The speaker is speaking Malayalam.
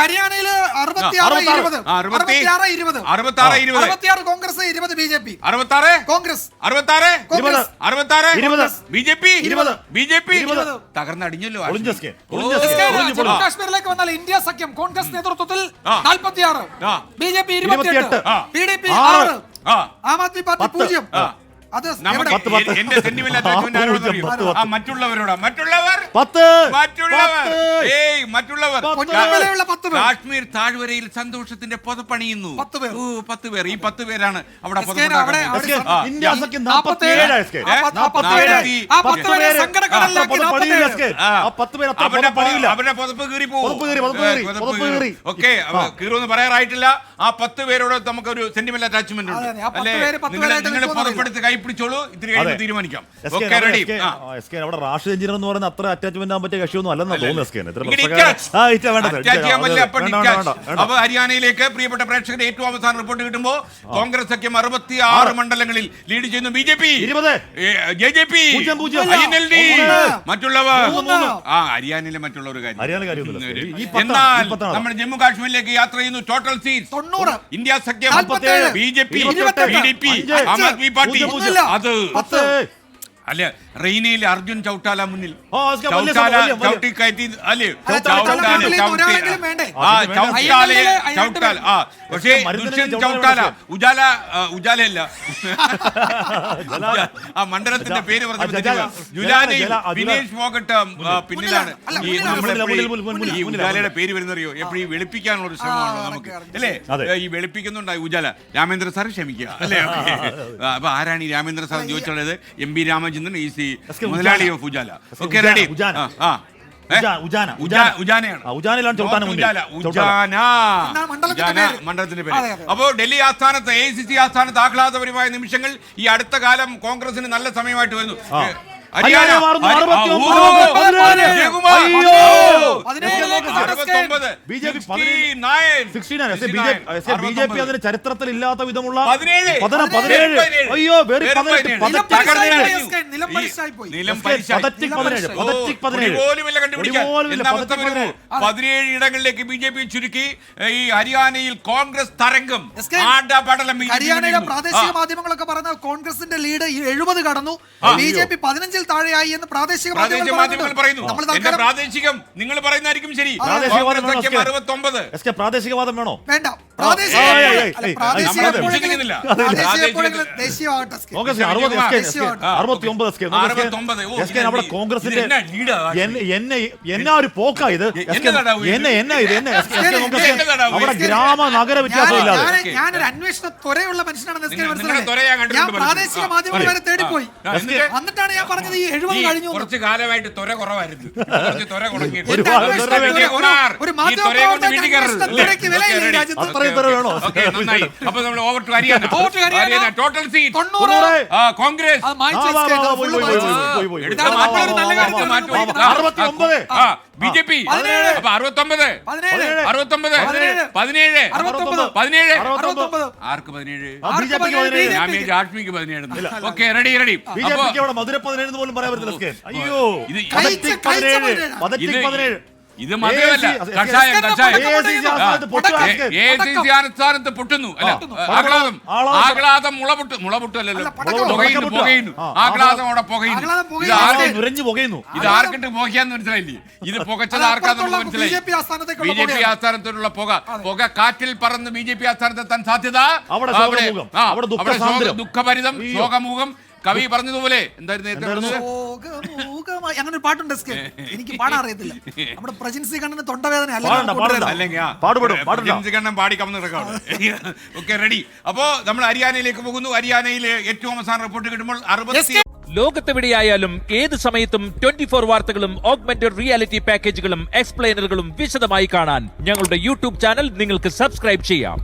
ഹരിയാനയിൽ 66-20. 66 കോൺഗ്രസ്, 20 BJP. 66 കോൺഗ്രസ്, 66 BJP. തകർന്നടിഞ്ഞല്ലോ. ജമ്മു കാശ്മീരിലേക്ക് വന്നാൽ ഇന്ത്യ സഖ്യം കോൺഗ്രസ് നേതൃത്വത്തിൽ 46, BJP 28, PDP 6, Aam Aadmi party 0. അത് എന്റെ മറ്റുള്ളവർ കാശ്മീർ താഴ്വരയിൽ സന്തോഷത്തിന്റെ പുതപ്പണിയുന്നു. 10 പേർ. ഈ 10 പേരാണ് അവിടെ അവരുടെ പുതപ്പ് കീറി പോകും. ഓക്കെ, കീറൊന്നും പറയാറായിട്ടില്ല. ആ 10 പേരോട് നമുക്കൊരു സെന്റിമെന്റൽ അറ്റാച്ച്മെന്റ് ഉണ്ട് അല്ലേ? നിങ്ങൾ പുതപ്പെടുത്ത് പിടിച്ചോളൂ, ഇത്തിരി കഴിഞ്ഞ് തീരുമാനിക്കാം. അവിടെ റാഷിദ് എഞ്ചിനീയർ എന്ന് പറയുന്ന അത്ര അറ്റാച്ച്മെന്റ് ആകാൻ പറ്റിയ കക്ഷിയൊന്നും അല്ലെന്ന് തോന്നുന്നു. അപ്പൊ ഹരിയാനയിലേക്ക് പ്രിയപ്പെട്ട പ്രേക്ഷകരുടെ ഏറ്റവും അവസാന റിപ്പോർട്ട് കിട്ടുമ്പോൾ കോൺഗ്രസ് സഖ്യം 66 മണ്ഡലങ്ങളിൽ ലീഡ് ചെയ്യുന്നു. BJP, JJP, INLD, മറ്റുള്ളവർ ഹരിയാനയിലെ മറ്റുള്ളവർ കാര്യം. എന്നാൽ നമ്മൾ ജമ്മു കാശ്മീരിലേക്ക് യാത്ര ചെയ്യുന്നു. Total seat 90. ഇന്ത്യ സഖ്യം BJP, PDP, Aam Aadmi party അത് അല്ലെ. റെയ്നയിൽ അർജുൻ ചൗട്ടാല മുന്നിൽ. ചവിട്ടി കയറ്റി അല്ലേ? പക്ഷേ ദുഷ്യന്ത് ചൗട്ടാല ഉജാലയല്ല, ആ മണ്ഡലത്തിന്റെ പേര് പറഞ്ഞു. ജുലാനയിൽ വിനേഷ് ഫോഗട്ട് പിന്നിലാണ്. ഈ ഉജാലയുടെ പേര് വരുന്നറിയോ? എപ്പോഴും വെളുപ്പിക്കാനുള്ള ഒരു ശ്രമമാണ് നമുക്ക് അല്ലേ? ഈ വെളുപ്പിക്കുന്നുണ്ടായി ഉജാല. രാമേന്ദ്ര സാർ ക്ഷമിക്കുക അല്ലേ? അപ്പൊ ആരാണ് ഈ രാമേന്ദ്ര സാർ ചോദിച്ചുള്ളത്? MP രാമചന്ദ്രൻ ഈസ് മുതലാളി ഓഫ് ഉജാല. Okay, ready. മണ്ഡലത്തിന്റെ പേര്. അപ്പോ ഡൽഹി ആസ്ഥാനത്ത് AICC ആസ്ഥാനത്ത് ആഹ്ലാദപരമായ നിമിഷങ്ങൾ ഈ അടുത്ത കാലം കോൺഗ്രസിന് നല്ല സമയമായിട്ട് വരുന്നു. ഹരിയാന BJP അതിന് ചരിത്രത്തിൽ ഇല്ലാത്ത വിധമുള്ള 17 ഇടങ്ങളിലേക്ക് BJP ചുരുക്കി. ഈ ഹരിയാനയിൽ കോൺഗ്രസ് തരംഗം ആടപടലം. ഹരിയാനയിലെ പ്രാദേശിക മാധ്യമങ്ങളൊക്കെ പറഞ്ഞ കോൺഗ്രസിന്റെ ലീഡ് 70 കടന്നു, BJP 15 താഴെയായി എന്ന് പ്രാദേശിക മാധ്യമങ്ങൾ പറയുന്നു. പ്രാദേശികം നിങ്ങൾ പറയുന്നതായിരിക്കും ശരി. പ്രാദേശികവാദം വേണോ? വേണ്ട. കോൺഗ്രസിന്റെ എന്നാ ഒരു പോക്കാ ഇത്. അവിടെ ഗ്രാമ നഗര വ്യത്യാസമില്ലാതെ ഞാനൊരു അന്വേഷണ ത്വരയുള്ള മനുഷ്യനാണെന്ന് ഞാൻ പ്രാദേശിക മാധ്യമങ്ങൾ വരെ തേടിപ്പോയി. എന്നിട്ടാണ് ഞാൻ പറഞ്ഞത് ഈ 70 കഴിഞ്ഞു. കുറച്ച് കാലമായിട്ട് ത്വര കുറവായിരുന്നു. അപ്പൊ നമ്മൾ over to Haryana. Total seat 90. Congress BJP 69. ആർക്ക് 17? ആഷ്മിക്ക് 17. Okay, ready. മധുര 17 പോലും പറയാൻ പറ്റില്ല. ഇത് മധുരമല്ല, കഷായം. AICC ആസ്ഥാനത്ത് പൊട്ടുന്നു. ആഹ്ലാദം മുളപൊട്ടല്ലോ, പുകയുന്നു. ആഹ്ലാദം അവിടെ പുകയുന്നു. ഇത് ആർക്കിട്ട് പുകയാന്ന് മനസ്സിലായില്ലേ? ഇത് പുകച്ചത് ആർക്കാന്നുള്ള മനസ്സിലായി. BJP ആസ്ഥാനത്തുള്ള പുക കാറ്റിൽ പറന്ന് BJP ആസ്ഥാനത്തെത്താൻ സാധ്യത. അവിടെ ദുഃഖഭരിതം, ശോകമുഖം. കവി പറഞ്ഞതുപോലെ എന്തായിരുന്നു അങ്ങനെ ഒരു പാട്ടുണ്ട്. എനിക്ക് പാടാൻ അറിയത്തില്ല. നമ്മുടെ പ്രജിൻസി കണ്ണന് തൊണ്ടവേദന കണ്ണൻ പാടി കമന്ന് കിടക്കാണ്. Okay, ready. അപ്പോ നമ്മൾ ഹരിയാനയിലേക്ക് പോകുന്നു. ഹരിയാനയിലെ ഏറ്റവും അവസാന റിപ്പോർട്ട് കിട്ടുമ്പോൾ 60. ലോകത്തെവിടെയായാലും ഏത് സമയത്തും 24 വാർത്തകളും ഓഗ്മെന്റഡ് റിയാലിറ്റി പാക്കേജുകളും എക്സ്പ്ലെയിനറുകളും വിശദമായി കാണാൻ ഞങ്ങളുടെ YouTube ചാനൽ നിങ്ങൾക്ക് സബ്സ്ക്രൈബ് ചെയ്യാം.